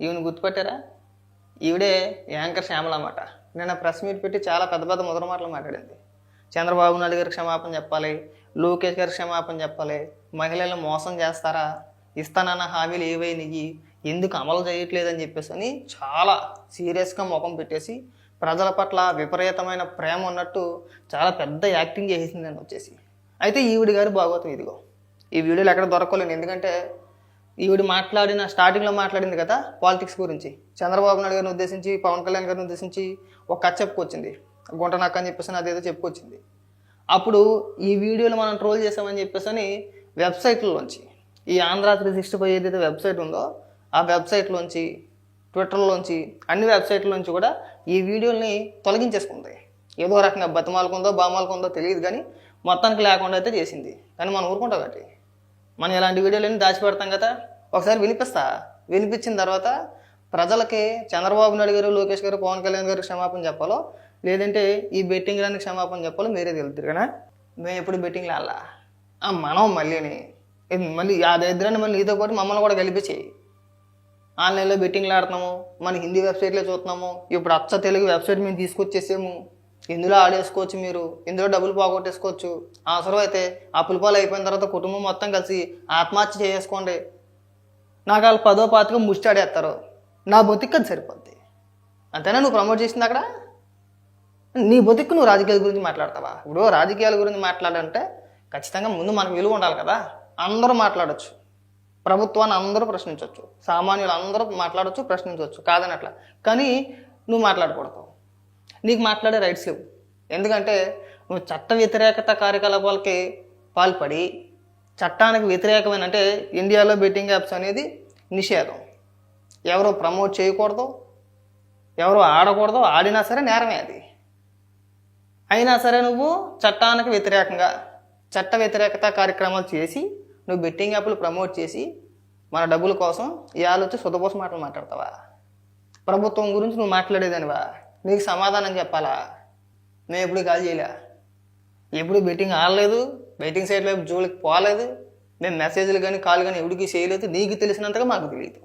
ఈవిని గుర్తుపట్టారా? ఈవిడే యాంకర్ శ్యామల అన్నమాట. నిన్న ప్రెస్ మీట్ పెట్టి చాలా పెద్ద పెద్ద ముద్ర మాటలు మాట్లాడింది. చంద్రబాబు నాయుడు గారికి క్షమాపణ చెప్పాలి, లోకేష్ గారికి క్షమాపణ చెప్పాలి, మహిళలను మోసం చేస్తారా, ఇస్తానన్న హామీలు ఏవైనాయి, ఎందుకు అమలు చేయట్లేదని చెప్పేసి అని చాలా సీరియస్గా ముఖం పెట్టేసి ప్రజల పట్ల విపరీతమైన ప్రేమ ఉన్నట్టు చాలా పెద్ద యాక్టింగ్ చేసేసిందని వచ్చేసి. అయితే ఈవిడి గారి భాగవతం ఇదిగో. ఈ వీడియోలు ఎక్కడ దొరకలేను, ఎందుకంటే ఈవిడ స్టార్టింగ్లో మాట్లాడింది కదా పాలిటిక్స్ గురించి, చంద్రబాబు నాయుడు గారిని ఉద్దేశించి, పవన్ కళ్యాణ్ గారిని ఉద్దేశించి ఒక కథ చెప్పుకొచ్చింది, గుంట నక్క అని చెప్పేసి అదేదో చెప్పుకొచ్చింది. అప్పుడు ఈ వీడియోలు మనం ట్రోల్ చేసామని చెప్పేసి అని వెబ్సైట్లోంచి, ఈ ఆంధ్ర 365 ఏదైతే వెబ్సైట్ ఉందో ఆ వెబ్సైట్లోంచి, ట్విట్టర్లోంచి, అన్ని వెబ్సైట్లోంచి కూడా ఈ వీడియోని తొలగించేసుకుంది. ఏదో రకంగా బతిమాలకుందో బామాలకుందో తెలియదు, కానీ మొత్తానికి లేకుండా అయితే చేసింది. కానీ మనం ఊరుకుంటాం కాబట్టి మనం ఇలాంటి వీడియోలన్నీ దాచిపెడతాం కదా. ఒకసారి వినిపించిన తర్వాత ప్రజలకి చంద్రబాబు నాయుడు గారు, లోకేష్ గారు, పవన్ కళ్యాణ్ గారు క్షమాపణ చెప్పాలో, లేదంటే ఈ బెట్టింగ్ రానికి క్షమాపణ చెప్పాలో మీరే తెలుస్తారు కదా. మేము ఎప్పుడు బెట్టింగ్లు ఆడాలా మనం మళ్ళీ ఆ దరిద్రాన్ని మళ్ళీ నీతో పాటు మమ్మల్ని కూడా కలిపించేయి. ఆన్లైన్లో బెట్టింగ్లు ఆడుతున్నాము, మన హిందీ వెబ్సైట్లో చూస్తున్నాము, ఇప్పుడు అచ్చ తెలుగు వెబ్సైట్ మేము తీసుకొచ్చేసాము, ఇందులో ఆడేసుకోవచ్చు, మీరు ఇందులో డబ్బులు పోగొట్టేసుకోవచ్చు, అవసరం అయితే ఆ పులిపాలు అయిపోయిన తర్వాత కుటుంబం మొత్తం కలిసి ఆత్మహత్య చేసుకోండి, నాకు వాళ్ళు 10వ 20వ ముష్టి ఆడేస్తారు, నా బొతికి అది సరిపోద్ది. అంతేనా నువ్వు ప్రమోట్ చేసింది అక్కడ? నీ బొతికి నువ్వు రాజకీయాల గురించి మాట్లాడతావా? ఇప్పుడు రాజకీయాల గురించి మాట్లాడాలంటే ఖచ్చితంగా ముందు మనకు విలువ ఉండాలి కదా. అందరూ మాట్లాడచ్చు, ప్రభుత్వాన్ని అందరూ ప్రశ్నించవచ్చు, సామాన్యులు అందరూ మాట్లాడచ్చు, ప్రశ్నించవచ్చు, కాదని అట్లా. కానీ నువ్వు మాట్లాడకూడదు, నీకు మాట్లాడే రైట్స్ లేవు. ఎందుకంటే నువ్వు చట్ట వ్యతిరేకత కార్యకలాపాలకి పాల్పడి, చట్టానికి వ్యతిరేకమైన, అంటే ఇండియాలో బెట్టింగ్ యాప్స్ అనేది నిషేధం, ఎవరో ప్రమోట్ చేయకూడదు, ఎవరో ఆడకూడదు, ఆడినా సరే నేరమే అది. అయినా సరే నువ్వు చట్టానికి వ్యతిరేకంగా చట్ట వ్యతిరేకత కార్యక్రమాలు చేసి నువ్వు బెట్టింగ్ యాప్లు ప్రమోట్ చేసి మన డబ్బుల కోసం ఇవాళ వచ్చి సుధపోస మాటలు మాట్లాడతావా? ప్రభుత్వం గురించి నువ్వు మాట్లాడేదానివా? నీకు సమాధానం చెప్పాలా? మేము ఎప్పుడు కాల్ చేయలే, ఎప్పుడు బెట్టింగ్ ఆడలేదు, బెట్టింగ్ సైట్ వైపు జోలికి పోలేదు, మేము మెసేజ్లు కానీ కాల్ కానీ ఎవరికి చేయలేదు, నీకు తెలిసినంతగా మాకు తెలియదు.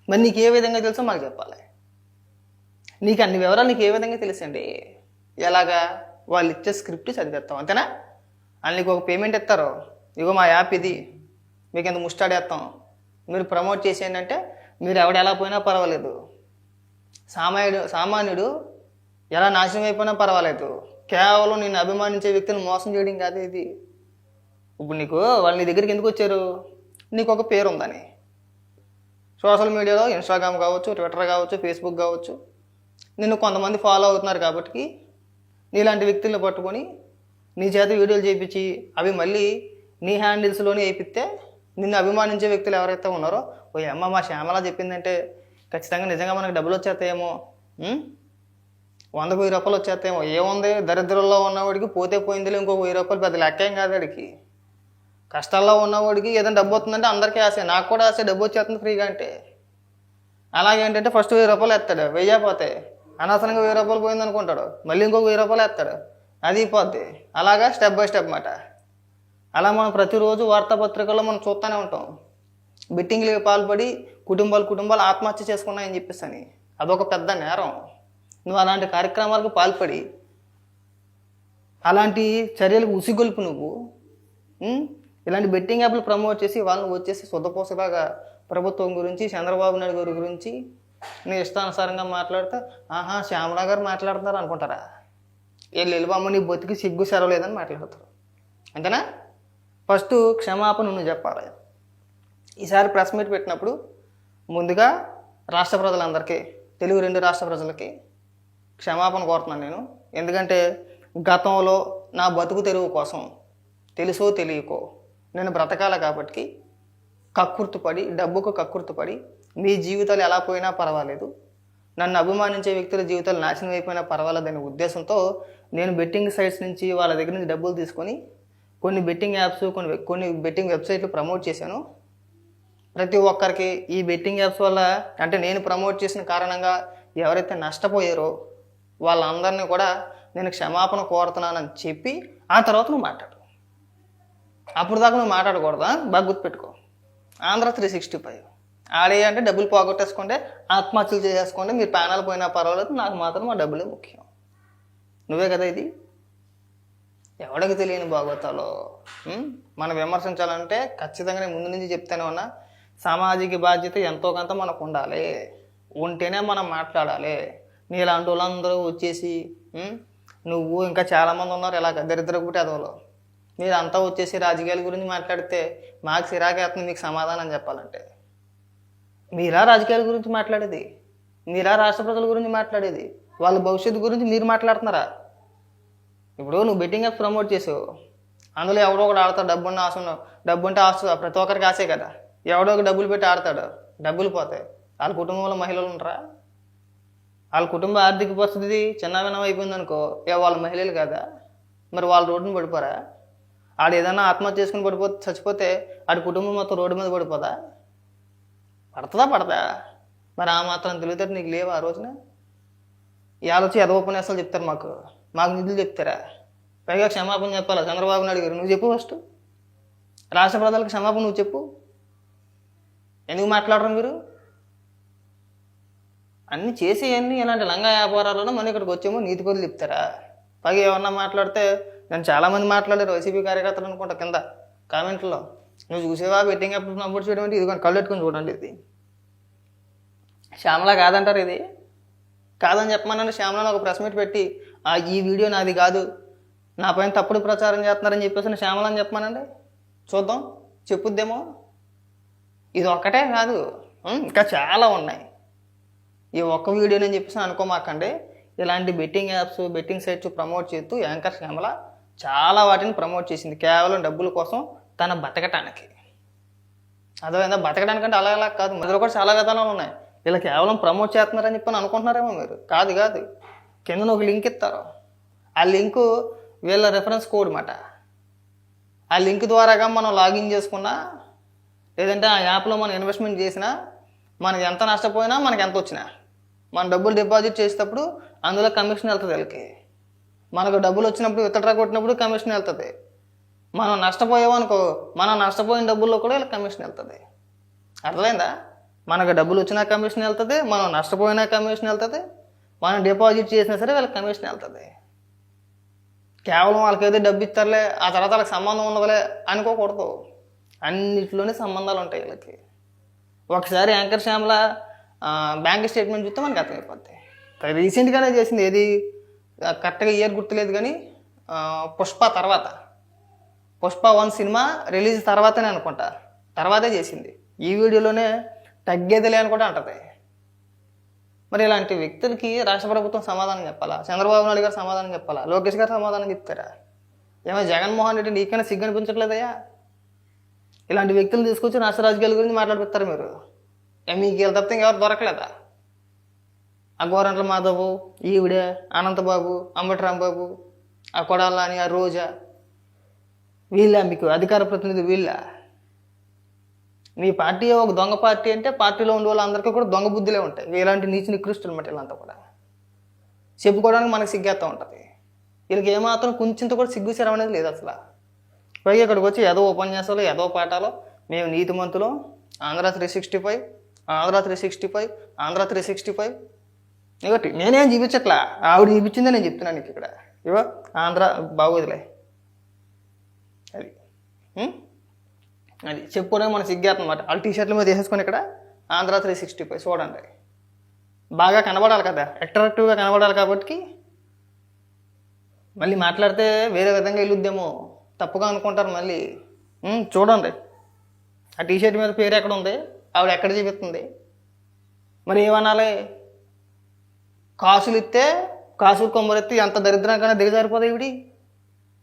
మరి నీకు ఏ విధంగా తెలుసో మాకు చెప్పాలి. నీకు అన్ని వివరాలు నీకు ఏ విధంగా తెలుసండి? ఎలాగా? వాళ్ళు ఇచ్చే స్క్రిప్ట్ చదివేస్తాం అంతేనా? వాళ్ళు నీకు ఒక పేమెంట్ ఇస్తారు, ఇగో మా యాప్ ఇది, మీకు ఎంత ముస్టాడేస్తాం, మీరు ప్రమోట్ చేసేయండి అంటే మీరు ఎలా పోయినా పర్వాలేదు, సామాన్యుడు ఎలా నాశనం అయిపోయినా పర్వాలేదు, కేవలం నిన్ను అభిమానించే వ్యక్తిని మోసం చేయడం కాదు ఇది. ఇప్పుడు నీకు వాళ్ళు నీ దగ్గరికి ఎందుకు వచ్చారు? నీకు ఒక పేరు ఉందని. సోషల్ మీడియాలో ఇన్స్టాగ్రామ్ కావచ్చు, ట్విట్టర్ కావచ్చు, ఫేస్బుక్ కావచ్చు, నిన్ను కొంతమంది ఫాలో అవుతున్నారు కాబట్టి నీలాంటి వ్యక్తులను పట్టుకొని నీ చేత వీడియోలు చేయించి అవి మళ్ళీ నీ హ్యాండిల్స్లోనే వేయిస్తే నిన్ను అభిమానించే వ్యక్తులు ఎవరైతే ఉన్నారో, ఓ అమ్మ మా శ్యామల చెప్పిందంటే ఖచ్చితంగా నిజంగా మనకు డబ్బులు వచ్చేస్తాయేమో, 100 రూపాయలు వచ్చేస్తాయేమో, ఏముంది దరిద్రంలో ఉన్నవాడికి పోతే పోయిందిలే, ఇంకో 1000 రూపాయలు పెద్ద లెక్కేం కాదు వాడికి. కష్టాల్లో ఉన్నవాడికి ఏదైనా డబ్బు వస్తుందంటే అందరికీ ఆశ, నాకు కూడా ఆశ డబ్బు వచ్చేస్తుంది ఫ్రీగా అంటే. అలాగేంటంటే ఫస్ట్ 1000 రూపాయలు వేస్తాడు, వెయ్యపోతే అనవసరంగా 1000 రూపాయలు పోయింది అనుకుంటాడు, మళ్ళీ ఇంకొక 1000 రూపాయలు వేస్తాడు, అది పోద్ది. అలాగా స్టెప్ బై స్టెప్ మాట. అలా మనం ప్రతిరోజు వార్తాపత్రికల్లో మనం చూస్తూనే ఉంటాం, బెట్టింగ్లకి పాల్పడి కుటుంబాలు ఆత్మహత్య చేసుకున్నాయని చెప్పేసి అని. అదొక పెద్ద నేరం. నువ్వు అలాంటి కార్యక్రమాలకు పాల్పడి అలాంటి చర్యలకు ఉసిగొల్పు నువ్వు ఇలాంటి బెట్టింగ్ యాప్లు ప్రమోట్ చేసి వాళ్ళని వచ్చేసి శుద్ధపోసలాగా ప్రభుత్వం గురించి, చంద్రబాబు నాయుడు గారి గురించి నీ ఇష్టానుసారంగా మాట్లాడితే ఆహా శ్యామలా గారు మాట్లాడుతున్నారు అనుకుంటారా? వెళ్ళిపోమ్మ నీ బతికి సిగ్గు సెరవలేదని మాట్లాడతారు అంతేనా? ఫస్ట్ క్షమాపణ నువ్వు చెప్పాలి. ఈసారి ప్రెస్ మీట్ పెట్టినప్పుడు ముందుగా రాష్ట్ర ప్రజలందరికీ, తెలుగు 2 రాష్ట్ర ప్రజలకి క్షమాపణ కోరుతున్నాను నేను. ఎందుకంటే గతంలో నా బతుకు తెరువు కోసం తెలుసో తెలియకో నేను బ్రతకాల కాబట్టి కక్కుర్తుపడి, డబ్బుకు కక్కుర్తుపడి మీ జీవితాలు ఎలా పోయినా పర్వాలేదు, నన్ను అభిమానించే వ్యక్తుల జీవితాలు నాశనం అయిపోయినా పర్వాలేదనే ఉద్దేశంతో నేను బెట్టింగ్ సైట్స్ నుంచి వాళ్ళ దగ్గర నుంచి డబ్బులు తీసుకొని కొన్ని బెట్టింగ్ యాప్స్, కొన్ని బెట్టింగ్ వెబ్సైట్లు ప్రమోట్ చేశాను. ప్రతి ఒక్కరికి ఈ బెట్టింగ్ యాప్స్ వల్ల, అంటే నేను ప్రమోట్ చేసిన కారణంగా ఎవరైతే నష్టపోయారో వాళ్ళందరినీ కూడా నేను క్షమాపణ కోరుతున్నానని చెప్పి ఆ తర్వాత నువ్వు మాట్లాడు. అప్పుడు దాకా నువ్వు మాట్లాడకూడదా? బాగా గుర్తుపెట్టుకో. ఆంధ్ర 365 ఆడే అంటే డబ్బులు పోగొట్టేసుకోండి, ఆత్మహత్యలు చేసేసుకోండి, మీరు ప్రాణాలు పోయినా పర్వాలేదు, నాకు మాత్రం మా డబ్బులే ముఖ్యం. నువ్వే కదా ఇది. ఎవడికి తెలియని భాగవతాలో మనం విమర్శించాలంటే ఖచ్చితంగా నేను ముందు నుంచి చెప్తానే ఉన్నా, సామాజిక బాధ్యత ఎంతో కొంత మనకు ఉండాలి, ఉంటేనే మనం మాట్లాడాలి. నీలాంటి వాళ్ళందరూ వచ్చేసి నువ్వు ఇంకా చాలామంది ఉన్నారు ఇలాగ దరిద్ర పుట్టేదోలో, మీరు అంతా వచ్చేసి రాజకీయాల గురించి మాట్లాడితే మాకు సిరాకేస్తుంది మీకు సమాధానం చెప్పాలంటే. మీరా రాజకీయాల గురించి మాట్లాడేది, మీరా రాష్ట్ర ప్రజల గురించి మాట్లాడేది, వాళ్ళ భవిష్యత్తు గురించి మీరు మాట్లాడుతున్నారా? ఇప్పుడు నువ్వు బెట్టింగ్ యాప్స్ ప్రమోట్ చేసావు, అందులో ఎవడో ఒకటి ఆడతాడు, డబ్బున్న ఆశ డబ్బు ఉంటే ఆస్తుంది, ప్రతి ఒక్కరికి ఆశే కదా. ఎవడో ఒక డబ్బులు పెట్టి ఆడతాడు, డబ్బులు పోతాయి. వాళ్ళ కుటుంబంలో మహిళలు ఉంటారా? వాళ్ళ కుటుంబ ఆర్థిక పరిస్థితి చిన్నవినం అయిపోయింది అనుకో, వాళ్ళ మహిళలు కదా, మరి వాళ్ళ రోడ్డుని పడిపోరా? ఆడు ఏదైనా ఆత్మహత్య చేసుకుని చచ్చిపోతే ఆడి కుటుంబం మొత్తం రోడ్డు మీద పడిపోదా? పడతా? మరి ఆ మాత్రం తెలివితేట నీకు లేవు ఆ రోజున? ఇవాళ వచ్చి ఉపన్యాసాలు చెప్తారు, మాకు నిధులు చెప్తారా? పైగా క్షమాపణ చెప్పాలా? చంద్రబాబు నాయుడు గారు నువ్వు చెప్పు, ఫస్ట్ రాష్ట్ర ప్రజలకు క్షమాపణ నువ్వు చెప్పు. ఎందుకు మాట్లాడరు మీరు? అన్నీ చేసేవన్నీ ఇలాంటి లంగా వ్యాపారాలను మనం ఇక్కడికి వచ్చేమో నీతి కొద్దులు చెప్తారా? పైగా ఏమన్నా మాట్లాడితే నేను చాలామంది మాట్లాడారు వైసీపీ కార్యకర్తలు అనుకుంటా కింద కామెంట్లో, నువ్వు చూసేవా బెట్టింగ్ యాప్ నమోదు చేయడం అంటే, ఇది కళ్ళు పెట్టుకుని చూడండి, ఇది శ్యామలా కాదంటారు. ఇది కాదని చెప్పమనండి, శ్యామలను ఒక ప్రెస్ మీట్ పెట్టి ఈ వీడియో నాది కాదు, నా పైన తప్పుడు ప్రచారం చేస్తున్నారని చెప్పేసి శ్యామలని చెప్పమనండి, చూద్దాం చెప్పుద్దేమో. ఇది ఒక్కటే కాదు, ఇంకా చాలా ఉన్నాయి. ఈ ఒక్క వీడియోని చెప్పేసి అనుకోమాకండి. ఇలాంటి betting apps, betting sites promote చేస్తూ యాంకర్ శ్యామల చాలా వాటిని ప్రమోట్ చేసింది, కేవలం డబ్బుల కోసం, తన బతకటానికి. అదేవిధంగా బతకడానికంటే అలా కాదు, మొదలు కూడా చాలా విధానాలు ఉన్నాయి. ఇలా కేవలం ప్రమోట్ చేస్తున్నారని చెప్పని అనుకుంటున్నారేమో మీరు. కాదు, కింద ఒక లింక్ ఇస్తారు, ఆ లింకు వీళ్ళ రెఫరెన్స్ కోడ్ అన్నమాట. ఆ లింక్ ద్వారాగా మనం లాగిన్ చేసుకున్నా, లేదంటే ఆ యాప్లో మనం ఇన్వెస్ట్మెంట్ చేసినా, మనకి ఎంత నష్టపోయినా మనకి ఎంత వచ్చినా, మన డబ్బులు డిపాజిట్ చేసేటప్పుడు అందులో కమిషన్ వెళ్తుంది వీళ్ళకి. మనకు డబ్బులు వచ్చినప్పుడు విత్డ్రా కొట్టినప్పుడు కమిషన్ వెళ్తుంది. మనం నష్టపోయామనుకో, మనం నష్టపోయిన డబ్బుల్లో కూడా వీళ్ళకి కమిషన్ వెళ్తుంది. అర్థమైందా? మనకు డబ్బులు వచ్చినా కమిషన్ వెళ్తుంది, మనం నష్టపోయినా కమిషన్ వెళ్తుంది, మనం డిపాజిట్ చేసినా సరే వీళ్ళకి కమిషన్ వెళ్తుంది. కేవలం వాళ్ళకి ఏదో డబ్బు ఇస్తారులే, ఆ తర్వాత వాళ్ళకి సంబంధం ఉండదులే అనుకోకూడదు. అన్నిటిలోనే సంబంధాలు ఉంటాయి వీళ్ళకి. ఒకసారి యాంకర్ శ్యామల బ్యాంక్ స్టేట్మెంట్ చూస్తే మనకి అర్థమైపోద్ది. రీసెంట్గానే చేసింది, ఏది కరెక్ట్గా ఇయర్ గుర్తులేదు కానీ పుష్ప 1 సినిమా రిలీజ్ తర్వాతనే అనుకుంటా, తర్వాతే చేసింది. ఈ వీడియోలోనే తగ్గేదిలే అని కూడా అంటది. మరి ఇలాంటి వ్యక్తులకి రాష్ట్ర ప్రభుత్వం సమాధానం చెప్పాలా? చంద్రబాబు నాయుడు గారు సమాధానం చెప్పాలా? లోకేష్ గారు సమాధానం చెప్తారా? ఏమో జగన్మోహన్ రెడ్డి నీకైనా సిగ్గు అనిపించట్లేదయ్యా? ఇలాంటి వ్యక్తులు తీసుకొచ్చి రాష్ట్ర రాజకీయాల గురించి మాట్లాడిపిస్తారు మీరు. మీకు వీళ్ళ తప్పితే ఇంకెవరు దొరకలేదా? ఆ గోరంట్ల మాధవ్, ఈవిడే, అనంతబాబు, అంబటి రాంబాబు, ఆ కొడాలని, ఆ రోజా, వీళ్ళ మీకు అధికార ప్రతినిధి? వీళ్ళ మీ పార్టీ ఒక దొంగ పార్టీ అంటే పార్టీలో ఉండే వాళ్ళందరికీ కూడా దొంగ బుద్ధులే ఉంటాయి. ఇలాంటి నీచ నికృష్టులు అన్నమాట వీళ్ళంతా కూడా. చెప్పుకోవడానికి మనకు సిగ్గేస్తూ ఉంటుంది. వీళ్ళకి ఏమాత్రం కొంచెంత కూడా సిగ్గు శరం అనేది లేదు అసలు. పైగా ఇక్కడికి వచ్చి ఏదో ఉపన్యాసాలు, ఏదో పాఠాలు, మేము నీతిమంతులు, ఆంధ్ర 365, ఆంధ్ర 365, ఆంధ్ర 365. ఇవ్వటి నేనేం చూపించట్లా, ఆవిడ చూపించిందే నేను చెప్తున్నాను నీకు ఇక్కడ. ఆంధ్ర బాగోదులే, అది చెప్పుకోవడానికి మన సిగ్గేస్తుంది అన్నమాట. వాళ్ళు టీషర్ట్ల మీద వేసేసుకొని ఇక్కడ ఆంధ్ర 365 చూడండి. బాగా కనబడాలి కదా, అట్రాక్టివ్గా కనబడాలి. కాబట్టి మళ్ళీ మాట్లాడితే వేరే విధంగా వెళ్ళొద్దేమో, తప్పుగా అనుకుంటారు మళ్ళీ. చూడండి, ఆ టీషర్ట్ మీద పేరు ఎక్కడ ఉంది, ఆవిడ ఎక్కడ చూపిస్తుంది, మరి ఏమనాలి? కాసులు ఇస్తే కాసులు కొమ్మరెత్తి ఎంత దరిద్రంగానే దిగజారిపోతాయి ఇవిడి.